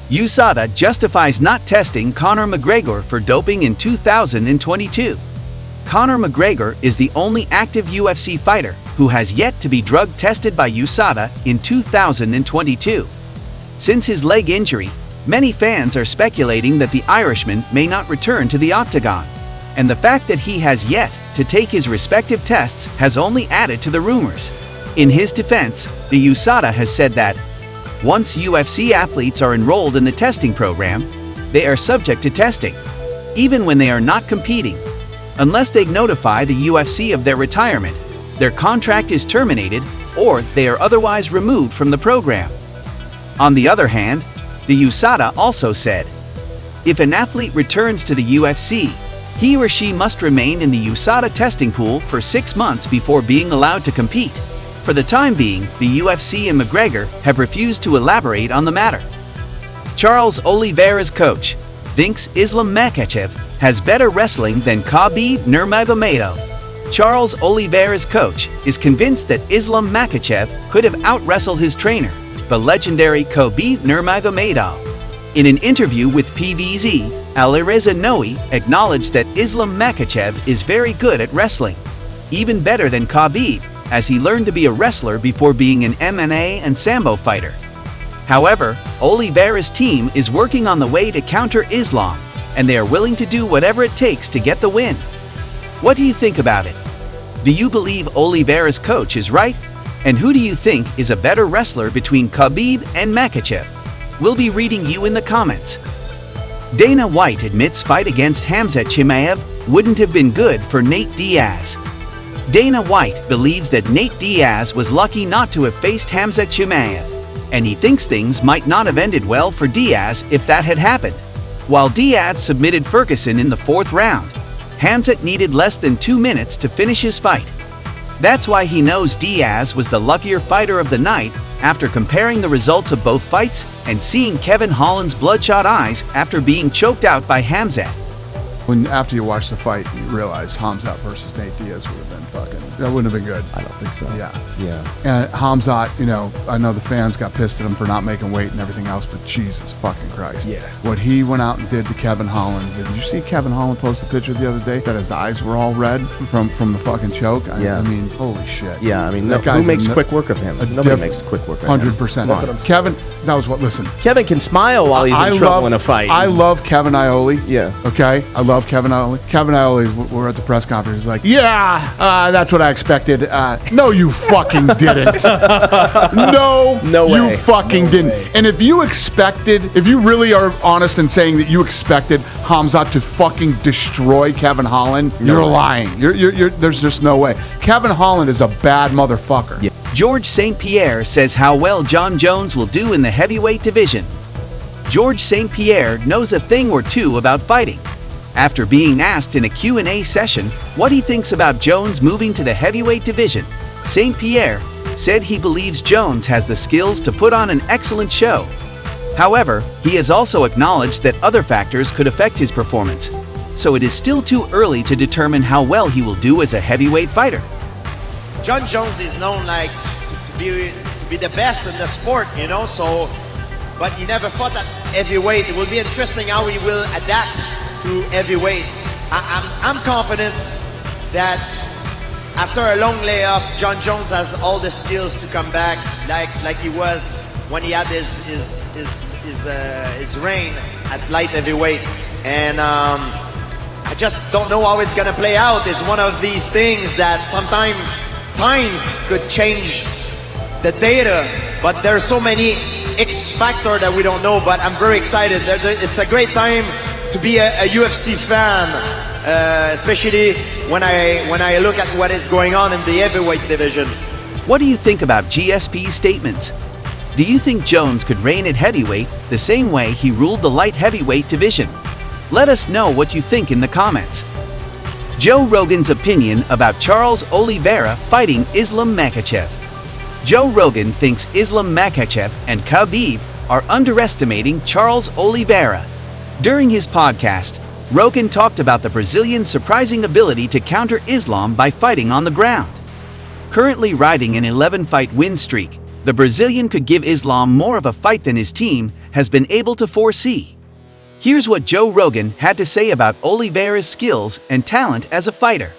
USADA justifies not testing Conor McGregor for doping in 2022. Conor McGregor is the only active UFC fighter who has yet to be drug tested by USADA in 2022. Since his leg injury, many fans are speculating that the Irishman may not return to the octagon, and the fact that he has yet to take his respective tests has only added to the rumors. In his defense, the USADA has said that once UFC athletes are enrolled in the testing program, they are subject to testing, even when they are not competing. Unless they notify the UFC of their retirement, their contract is terminated, or they are otherwise removed from the program. On the other hand, the USADA also said, if an athlete returns to the UFC, he or she must remain in the USADA testing pool for 6 months before being allowed to compete. For the time being, the UFC and McGregor have refused to elaborate on the matter. Charles Oliveira's coach thinks Islam Makhachev has better wrestling than Khabib Nurmagomedov. Charles Oliveira's coach is convinced that Islam Makhachev could have out-wrestled his trainer, the legendary Khabib Nurmagomedov. In an interview with PVZ, Alireza Noei acknowledged that Islam Makhachev is very good at wrestling, even better than Khabib, as he learned to be a wrestler before being an MMA and Sambo fighter. However, Oliveira's team is working on the way to counter Islam, and they are willing to do whatever it takes to get the win. What do you think about it? Do you believe Oliveira's coach is right? And who do you think is a better wrestler between Khabib and Makhachev? We'll be reading you in the comments. Dana White admits fight against Khamzat Chimaev wouldn't have been good for Nate Diaz. Dana White believes that Nate Diaz was lucky not to have faced Khamzat Chimaev, and he thinks things might not have ended well for Diaz if that had happened. While Diaz submitted Ferguson in the 4th round, Khamzat needed less than 2 minutes to finish his fight. That's why he knows Diaz was the luckier fighter of the night after comparing the results of both fights and seeing Kevin Holland's bloodshot eyes after being choked out by Khamzat. After you watch the fight, you realize Khamzat versus Nate Diaz would have been that wouldn't have been good. I don't think so. Yeah. Yeah. And Khamzat, I know the fans got pissed at him for not making weight and everything else, but Jesus fucking Christ. Yeah. What he went out and did to Kevin Holland. Did you see Kevin Holland post a picture the other day that his eyes were all red from the fucking choke? Yeah. I mean, holy shit. Yeah, I mean, That who guy's makes a quick work of him? Nobody makes quick work of him. 100%. Kevin, that was what, listen. Kevin can smile while he's in trouble in a fight. I love Kevin Iole. Yeah. Okay? I love Kevin Iole. Kevin Iole, we're at the press conference, he's like, yeah, that's what I expected. No, you fucking didn't. No way. You fucking No didn't. way. And if you really are honest in saying that you expected Khamzat to fucking destroy Kevin Holland, you're lying. There's just no way. Kevin Holland is a bad motherfucker. Yeah. George St. Pierre says how well Jon Jones will do in the heavyweight division. George St. Pierre knows a thing or two about fighting. After being asked in a Q&A session what he thinks about Jones moving to the heavyweight division, St. Pierre said he believes Jones has the skills to put on an excellent show. However, he has also acknowledged that other factors could affect his performance, so it is still too early to determine how well he will do as a heavyweight fighter. Jon Jones is known to be the best in the sport, but he never fought at heavyweight. It will be interesting how he will adapt to heavyweight. I'm confident that after a long layoff, Jon Jones has all the skills to come back like he was when he had his reign at light heavyweight. And I just don't know how it's gonna play out. It's one of these things that sometimes could change the data, but there's so many X factor that we don't know. But I'm very excited. It's a great time to be a UFC fan, especially when I look at what is going on in the heavyweight division. What do you think about GSP's statements? Do you think Jones could reign at heavyweight the same way he ruled the light heavyweight division? Let us know what you think in the comments. Joe Rogan's opinion about Charles Oliveira fighting Islam Makhachev. Joe Rogan thinks Islam Makhachev and Khabib are underestimating Charles Oliveira. During his podcast, Rogan talked about the Brazilian's surprising ability to counter Islam by fighting on the ground. Currently riding an 11-fight win streak, the Brazilian could give Islam more of a fight than his team has been able to foresee. Here's what Joe Rogan had to say about Oliveira's skills and talent as a fighter.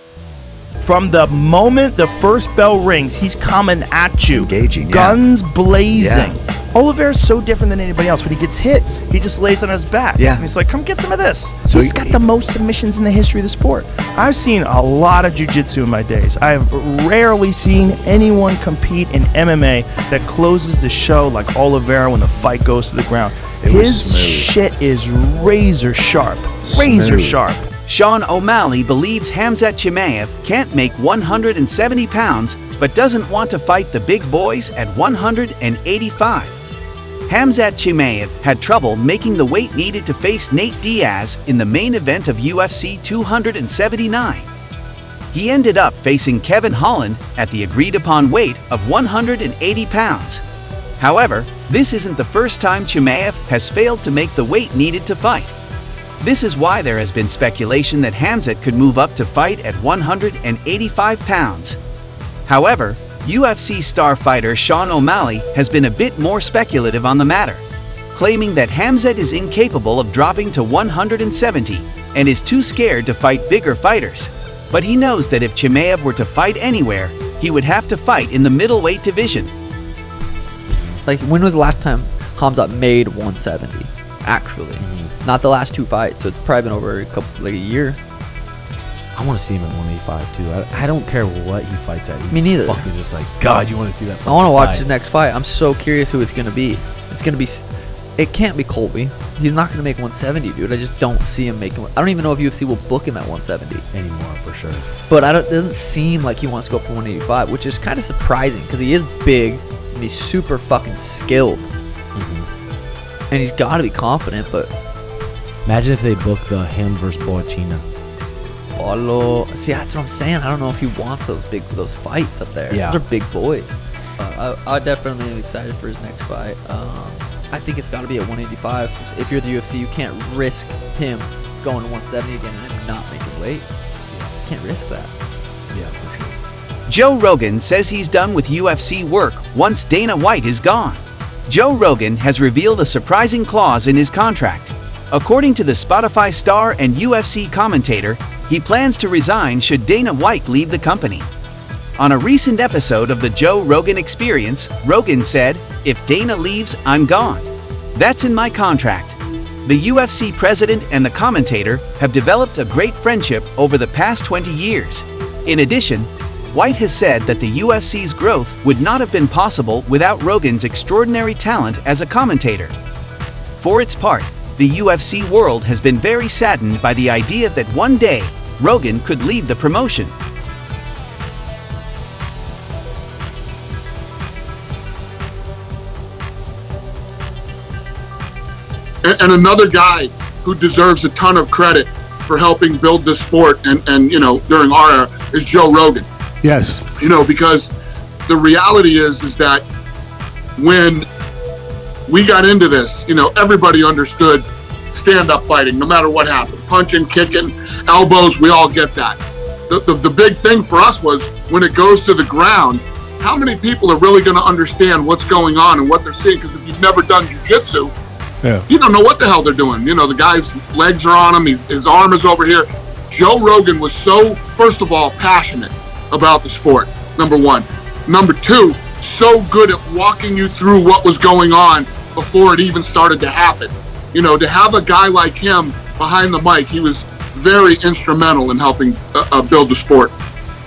From the moment the first bell rings, he's coming at you. Engaging, guns blazing. Yeah. Oliveira's so different than anybody else. When he gets hit, he just lays on his back. Yeah. And he's like, come get some of this. So He's got the most submissions in the history of the sport. I've seen a lot of jiu-jitsu in my days. I've rarely seen anyone compete in MMA that closes the show like Oliveira when the fight goes to the ground. His shit is razor sharp. Razor sharp. Sean Omalley believes Khamzat Chimaev can't make 170 pounds but doesn't want to fight the big boys at 185. Khamzat Chimaev had trouble making the weight needed to face Nate Diaz in the main event of UFC 279. He ended up facing Kevin Holland at the agreed-upon weight of 180 pounds. However, this isn't the first time Chimaev has failed to make the weight needed to fight. This is why there has been speculation that Khamzat could move up to fight at 185 pounds. However, UFC star fighter Sean Omalley has been a bit more speculative on the matter, claiming that Khamzat is incapable of dropping to 170 and is too scared to fight bigger fighters. But he knows that if Chimaev were to fight anywhere, he would have to fight in the middleweight division. Like, when was the last time Khamzat made 170? Actually. Not the last two fights, so it's probably been over a year. I want to see him at 185 too. I don't care what he fights at. He's Me neither. Fucking just like, God, you want to see that? I want to watch fight. the next fight. I'm so curious who it's gonna be. It's gonna be. It can't be Colby. He's not gonna make 170, dude. I just don't see him making. I don't even know if UFC will book him at 170 anymore for sure. But it doesn't seem like he wants to go up to 185, which is kind of surprising because he is big and he's super fucking skilled, and he's got to be confident. But imagine if they book the him versus Boachina. See, that's what I'm saying. I don't know if he wants those fights up there. Yeah. Those are big boys. I definitely am excited for his next fight. I think it's got to be at 185. If you're the UFC, you can't risk him going to 170 again and then not making weight. You can't risk that. Yeah, for sure. Joe Rogan says he's done with UFC work once Dana White is gone. Joe Rogan has revealed a surprising clause in his contract. According to the Spotify star and UFC commentator, he plans to resign should Dana White leave the company. On a recent episode of the Joe Rogan Experience, Rogan said, "If Dana leaves, I'm gone. That's in my contract." The UFC president and the commentator have developed a great friendship over the past 20 years. In addition, White has said that the UFC's growth would not have been possible without Rogan's extraordinary talent as a commentator. For its part, the UFC world has been very saddened by the idea that one day, Rogan could leave the promotion. And another guy who deserves a ton of credit for helping build this sport and you know, during our era is Joe Rogan. Yes. You know, because the reality is that when we got into this, you know, everybody understood stand-up fighting, no matter what happened. Punching, kicking, elbows, we all get that. The big thing for us was when it goes to the ground, how many people are really going to understand what's going on and what they're seeing? Because if you've never done jiu-jitsu, you don't know what the hell they're doing. You know, the guy's legs are on him, his arm is over here. Joe Rogan was so, first of all, passionate about the sport, number one. Number two, so good at walking you through what was going on before it even started to happen. You know, to have a guy like him behind the mic, he was very instrumental in helping build the sport.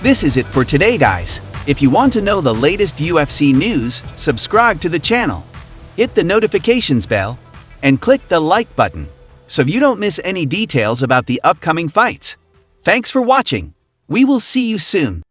This is it for today, guys. If you want to know the latest UFC news, subscribe to the channel, hit the notifications bell, and click the like button so you don't miss any details about the upcoming fights. Thanks for watching. We will see you soon.